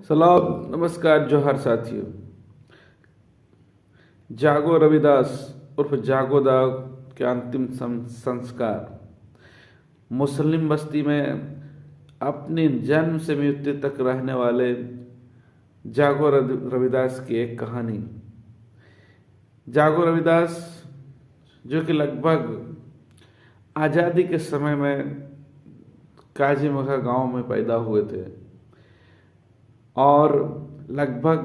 सलाम, नमस्कार, जोहर साथियों। जागो रविदास उर्फ जागोदा के अंतिम संस्कार मुस्लिम बस्ती में अपनी जन्म से मृत्यु तक रहने वाले जागो रविदास की एक कहानी। जागो रविदास जो कि लगभग आज़ादी के समय में काजीमगा गांव में पैदा हुए थे और लगभग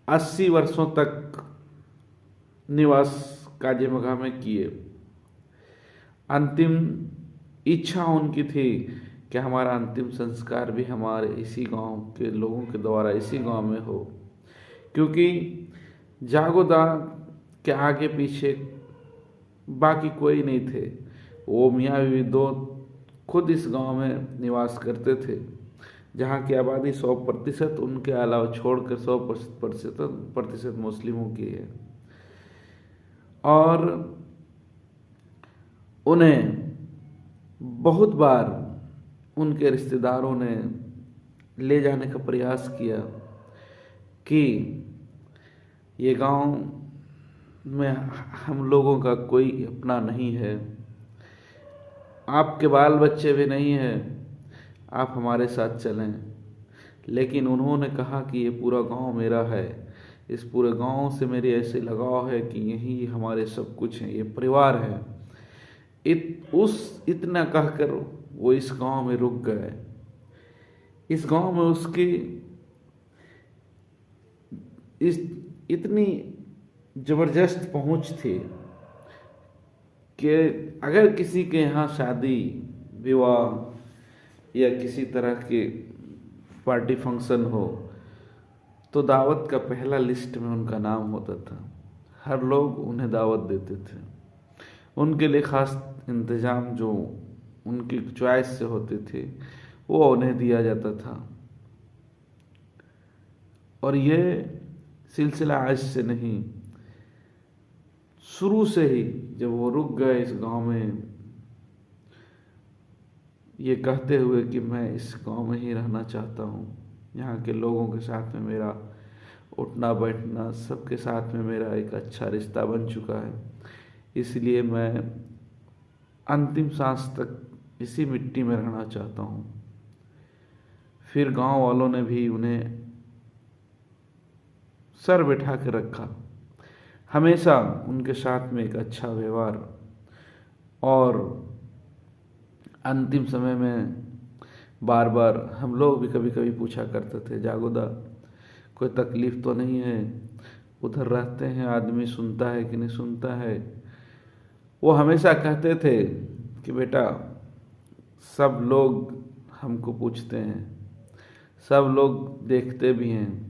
80 वर्षों तक निवास काजीमगा में किए। अंतिम इच्छा उनकी थी कि हमारा अंतिम संस्कार भी हमारे इसी गांव के लोगों के द्वारा इसी गांव में हो, क्योंकि जागोदा के आगे पीछे बाकी कोई नहीं थे। वो मियाँ बीवी दो खुद इस गांव में निवास करते थे, जहाँ की आबादी 100% उनके अलावा छोड़कर 100% मुस्लिमों की है। और उन्हें बहुत बार उनके रिश्तेदारों ने ले जाने का प्रयास किया कि ये गांव में हम लोगों का कोई अपना नहीं है, आपके बाल बच्चे भी नहीं हैं, आप हमारे साथ चलें। लेकिन उन्होंने कहा कि ये पूरा गांव मेरा है, इस पूरे गांव से मेरी ऐसे लगाव है कि यही हमारे सब कुछ है, ये परिवार है। इतना कहकर वो इस गांव में रुक गए। इस गांव में उसकी इतनी जबरदस्त पहुंच थी कि अगर किसी के यहाँ शादी विवाह या किसी तरह के पार्टी फंक्शन हो तो दावत का पहला लिस्ट में उनका नाम होता था। हर लोग उन्हें दावत देते थे। उनके लिए खास इंतजाम जो उनकी चॉइस से होते थे वो उन्हें दिया जाता था। और ये सिलसिला आज से नहीं, शुरू से ही जब वो रुक गए इस गांव में, ये कहते हुए कि मैं इस गांव में ही रहना चाहता हूँ, यहाँ के लोगों के साथ में मेरा उठना बैठना सबके साथ में मेरा एक अच्छा रिश्ता बन चुका है, इसलिए मैं अंतिम सांस तक इसी मिट्टी में रहना चाहता हूँ। फिर गांव वालों ने भी उन्हें सर बैठा के रखा, हमेशा उनके साथ में एक अच्छा व्यवहार। और अंतिम समय में बार बार हम लोग भी कभी कभी पूछा करते थे, जागोदा कोई तकलीफ़ तो नहीं है, उधर रहते हैं आदमी सुनता है कि नहीं सुनता है। वो हमेशा कहते थे कि बेटा सब लोग हमको पूछते हैं, सब लोग देखते भी हैं,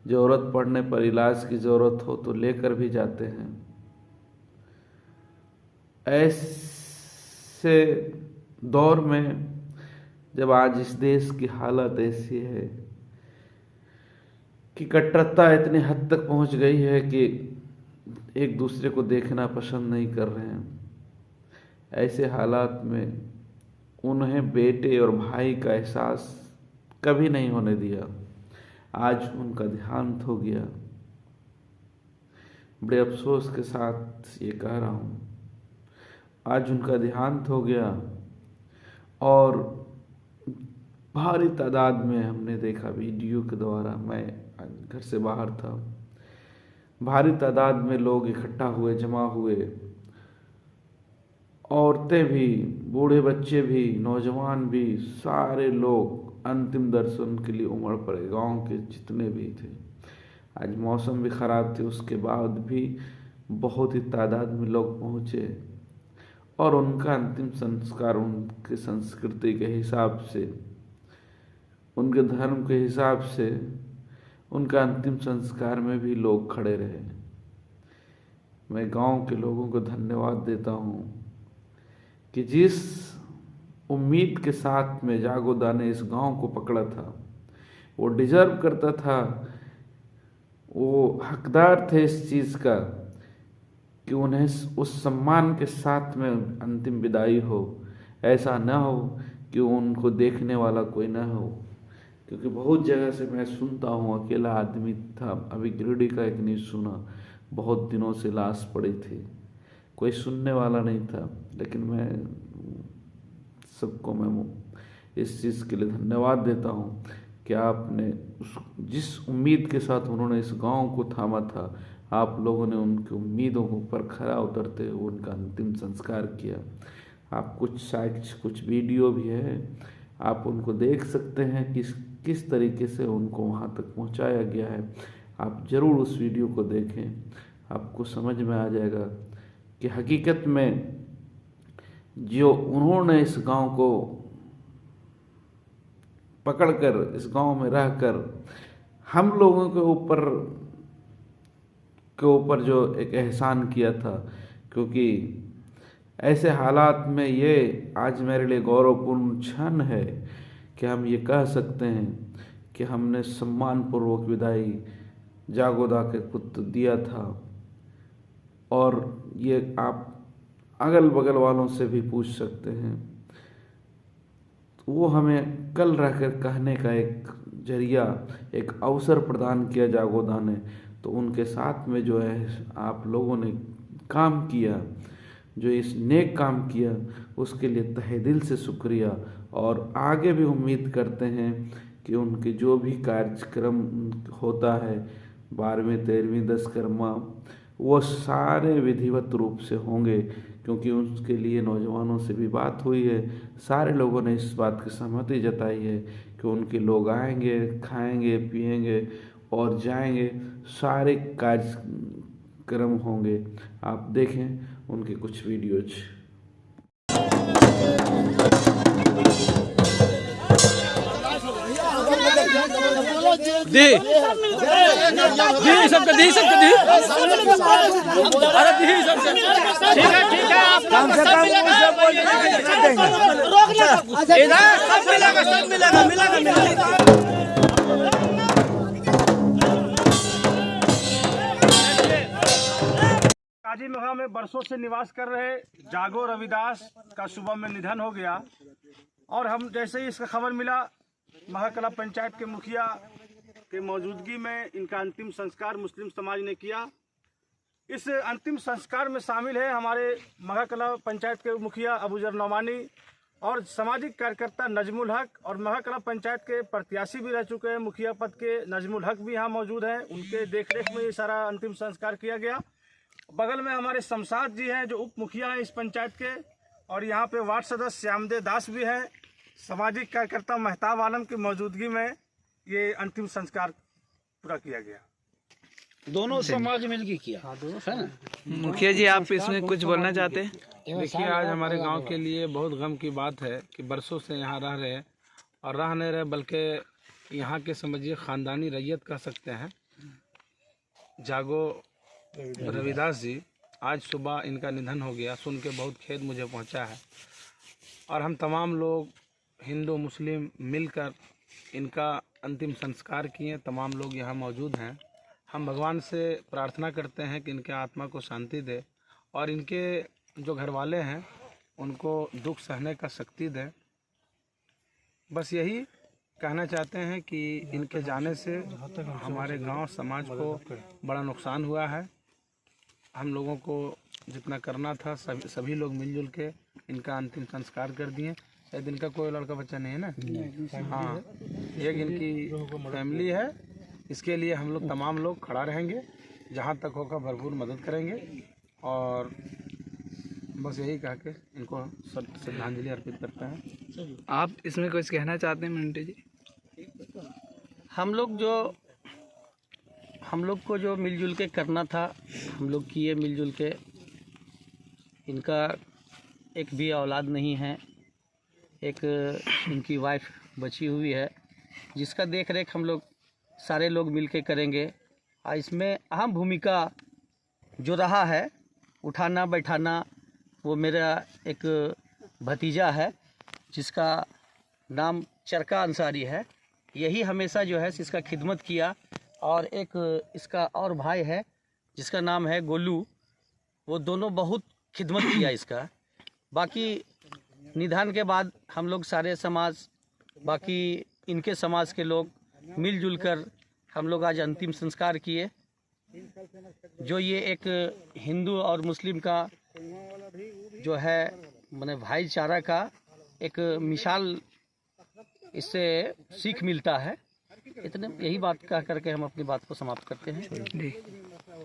ज़रूरत पड़ने पर इलाज की ज़रूरत हो तो लेकर भी जाते हैं। ऐसे दौर में जब आज इस देश की हालत ऐसी है कि कट्टरता इतनी हद तक पहुंच गई है कि एक दूसरे को देखना पसंद नहीं कर रहे हैं, ऐसे हालात में उन्हें बेटे और भाई का एहसास कभी नहीं होने दिया। आज उनका देहांत हो गया। बड़े अफसोस के साथ ये कह रहा हूँ, आज उनका देहांत हो गया। और भारी तादाद में हमने देखा वीडियो के द्वारा, मैं घर से बाहर था, भारी तादाद में लोग इकट्ठा हुए, जमा हुए, औरतें भी, बूढ़े बच्चे भी, नौजवान भी, सारे लोग अंतिम दर्शन के लिए उमड़ पड़े, गांव के जितने भी थे। आज मौसम भी ख़राब थे, उसके बाद भी बहुत ही तादाद में लोग पहुँचे और उनका अंतिम संस्कार उनके संस्कृति के हिसाब से, उनके धर्म के हिसाब से उनका अंतिम संस्कार में भी लोग खड़े रहे। मैं गांव के लोगों को धन्यवाद देता हूँ कि जिस उम्मीद के साथ में जागोदा ने इस गांव को पकड़ा था, वो डिजर्व करता था, वो हकदार थे इस चीज़ का कि उन्हें उस सम्मान के साथ में अंतिम विदाई हो। ऐसा न हो कि उनको देखने वाला कोई न हो। क्योंकि बहुत जगह से मैं सुनता हूँ, अकेला आदमी था। अभी गिरिडीह का एक न्यूज़ सुना, बहुत दिनों से लाश पड़ी थी, कोई सुनने वाला नहीं था। लेकिन मैं सबको इस चीज़ के लिए धन्यवाद देता हूँ कि आपने जिस उम्मीद के साथ उन्होंने इस गांव को थामा था, आप लोगों ने उनकी उम्मीदों पर खरा उतरते हुए उनका अंतिम संस्कार किया। आप कुछ साक्ष्य, कुछ वीडियो भी है, आप उनको देख सकते हैं कि किस तरीके से उनको वहाँ तक पहुँचाया गया है। आप ज़रूर उस वीडियो को देखें, आपको समझ में आ जाएगा कि हकीकत में जो उन्होंने इस गांव को पकड़कर, इस गांव में रहकर हम लोगों के ऊपर जो एक एहसान किया था। क्योंकि ऐसे हालात में ये आज मेरे लिए गौरवपूर्ण क्षण है कि हम ये कह सकते हैं कि हमने सम्मानपूर्वक विदाई जागोदा के पुत्र दिया था। और ये आप अगल बगल वालों से भी पूछ सकते हैं, वो हमें कल रहकर कहने का एक जरिया, एक अवसर प्रदान किया जागोदा ने। तो उनके साथ में जो है आप लोगों ने काम किया, जो इस नेक काम किया, उसके लिए तहे दिल से शुक्रिया। और आगे भी उम्मीद करते हैं कि उनके जो भी कार्यक्रम होता है, 12वीं 13वीं दशकर्मा, वो सारे विधिवत रूप से होंगे। क्योंकि उसके लिए नौजवानों से भी बात हुई है, सारे लोगों ने इस बात की सहमति जताई है कि उनके लोग आएंगे, खाएंगे, पिएंगे और जाएंगे, सारे कार्यक्रम होंगे। आप देखें उनके कुछ वीडियोज। दी सबके दी अरे दी सबके ठीक है आप कम से कम इधर सब मिलेगा। काजी महा में बरसों से निवास कर रहे जागो रविदास का सुबह में निधन हो गया। और हम जैसे ही इसका खबर मिला, महाकला पंचायत के मुखिया के मौजूदगी में इनका अंतिम संस्कार मुस्लिम समाज ने किया। इस अंतिम संस्कार में शामिल है हमारे महाकला पंचायत के मुखिया अबूजर नौमानी और सामाजिक कार्यकर्ता नजमुल हक, और महाकला पंचायत के प्रत्याशी भी रह चुके हैं मुखिया पद के नजमुल हक भी यहाँ मौजूद हैं। उनके देखरेख में ये सारा अंतिम संस्कार किया गया। बगल में हमारे शमशाद जी हैं जो उप मुखिया हैं इस पंचायत के, और यहाँ पे वार्ड सदस्य श्यामदेव दास भी हैं। सामाजिक कार्यकर्ता महताब आलम की मौजूदगी में ये अंतिम संस्कार पूरा किया गया। दोनों समाज मिलकर किया। है ना मुखिया जी, आप इसमें कुछ बोलना चाहते हैं? देखिए, आज हमारे गांव के लिए बहुत गम की बात है कि बरसों से यहाँ रह रहे हैं, और रह नहीं रहे बल्कि यहाँ के समझिए ख़ानदानी रैयत कह सकते हैं। जागो रविदास जी, आज सुबह इनका निधन हो गया, सुन के बहुत खेद मुझे पहुँचा है। और हम तमाम लोग हिंदू मुस्लिम मिलकर इनका अंतिम संस्कार किए। तमाम लोग यहाँ मौजूद हैं। हम भगवान से प्रार्थना करते हैं कि इनके आत्मा को शांति दे, और इनके जो घर वाले हैं उनको दुख सहने का शक्ति दे। बस यही कहना चाहते हैं कि इनके जाने से हमारे गांव समाज को बड़ा नुकसान हुआ है। हम लोगों को जितना करना था सभी लोग मिलजुल के इनका अंतिम संस्कार कर दिए। शायद इनका कोई लड़का बच्चा नहीं है ना? हाँ, एक इनकी फैमिली है। इसके लिए हम लोग तमाम लोग खड़ा रहेंगे, जहाँ तक होगा भरपूर मदद करेंगे। और बस यही कह के इनको श्रद्धांजलि अर्पित करते हैं। आप इसमें कुछ कहना चाहते हैं मिंटू जी? हम लोग को जो मिलजुल के करना था हम लोग किए मिलजुल के। इनका एक भी औलाद नहीं है, एक इनकी वाइफ बची हुई है, जिसका देख रेख हम लोग सारे लोग मिल के करेंगे। और इसमें अहम भूमिका जो रहा है उठाना बैठाना, वो मेरा एक भतीजा है जिसका नाम चरका अंसारी है। यही हमेशा जो है इसका खिदमत किया। और एक इसका और भाई है जिसका नाम है गोलू, वो दोनों बहुत खिदमत किया इसका। बाकी निधन के बाद हम लोग सारे समाज, बाकी इनके समाज के लोग मिलजुल कर हम लोग आज अंतिम संस्कार किए। जो ये एक हिंदू और मुस्लिम का जो है माने भाईचारा का एक मिसाल इससे सीख मिलता है। इतने यही बात कह करके हम अपनी बात को समाप्त करते हैं। जी,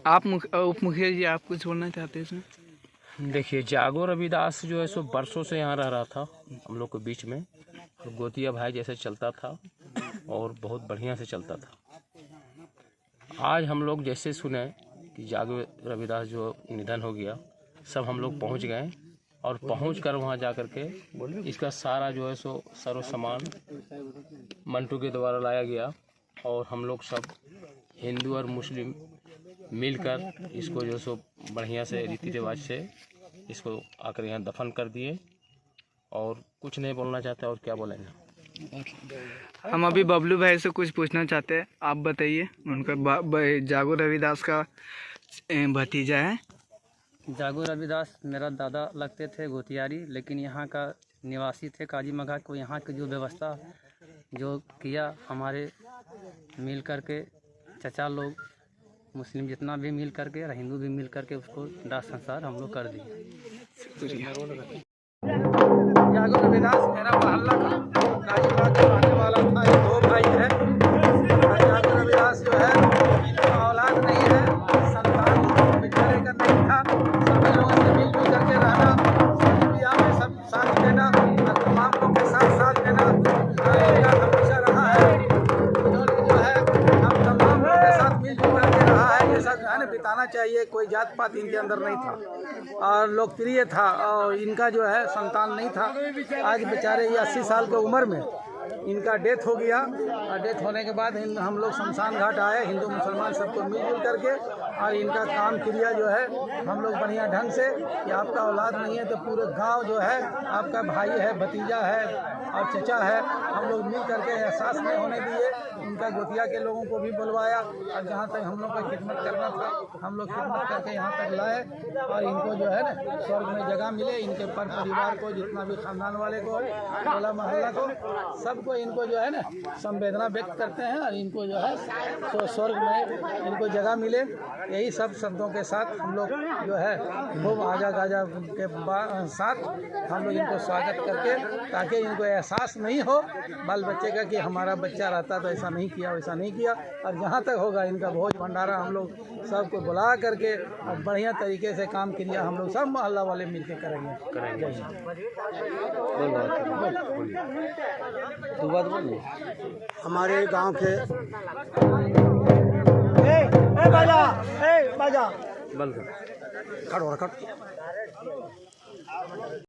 आप उप मुखिया जी, आप कुछ बोलना चाहते हैं इसमें? देखिए, जागो रविदास जो है सो बरसों से यहाँ रह रहा था हम लोग के बीच में, और गोतिया भाई जैसे चलता था और बहुत बढ़िया से चलता था। आज हम लोग जैसे सुने कि जागो रविदास जो निधन हो गया, सब हम लोग पहुँच गए और पहुँच कर वहाँ जा कर के इसका सारा जो है सो सर्व सामान मंटू के द्वारा लाया गया और हम लोग सब हिंदू और मुस्लिम मिलकर इसको जो सो बढ़िया से रीति रिवाज से इसको आकर यहाँ दफन कर दिए। और कुछ नहीं बोलना चाहते, और क्या बोलेंगे। हम अभी बबलू भाई से कुछ पूछना चाहते हैं, आप बताइए। उनका जागो रविदास का भतीजा है। जागो रविदास मेरा दादा लगते थे गोतियारी, लेकिन यहाँ का निवासी थे काजी मघा को। यहाँ की जो व्यवस्था जो किया हमारे मिल कर के चचा लोग, मुस्लिम जितना भी मिल करके और हिंदू भी मिल करके उसको दाह संस्कार हम लोग कर दिए। जागो रविदास मेरा मोहल्ला का काजीबाग का रहने वाला था। ये 2 भाई है। जागो रविदास जो है इनका औलाद नहीं है, संतान बेचारे का नहीं था। सभी लोगों से मिलजुल करके रहना, शादी ब्याह में सब साथ देना और तमाम लोग के साथ साथ देना इनका हमेशा रहा है। इन्होंने जो है हम तमाम लोग के साथ मिलजुल करके रहा है। ये सब है ना बिताना चाहिए। कोई जात पात इनके अंदर नहीं था और लोकप्रिय था और इनका जो है संतान नहीं था। आज बेचारे ये 80 साल की उम्र में इनका डेथ हो गया और डेथ होने के बाद हम लोग शमशान घाट आए, हिंदू मुसलमान सबको मिलजुल करके, और इनका काम क्रिया जो है हम लोग बढ़िया ढंग से कि आपका औलाद नहीं है तो पूरे गांव जो है आपका भाई है, भतीजा है और चचा है, हम लोग मिल करके एहसास नहीं होने दिए। उनका गोतिया के लोगों को भी बुलवाया और जहाँ तक हम लोग को खिदमत करना था हम लोग खिदमत करके यहाँ तक लाए और इनको जो है ना स्वर्ग में जगह मिले। इनके पर परिवार को, जितना भी खानदान वाले को, टोला मोहल्ला को, सबको इनको जो है ना संवेदना व्यक्त करते हैं और इनको जो है तो स्वर्ग में इनको जगह मिले। यही सब शब्दों के साथ हम लोग जो है खूब आजा गाजा के साथ हम लोग इनको स्वागत करके, ताकि इनको एहसास नहीं हो बाल बच्चे का कि हमारा बच्चा रहता तो ऐसा नहीं किया, वैसा नहीं किया। और जहाँ तक होगा इनका भोज भंडारा हम लोग सबको बुला करके और बढ़िया तरीके से काम किया हम लोग सब मोहल्ला वाले मिलके करेंगे। हमारे गांव के बाजा खड़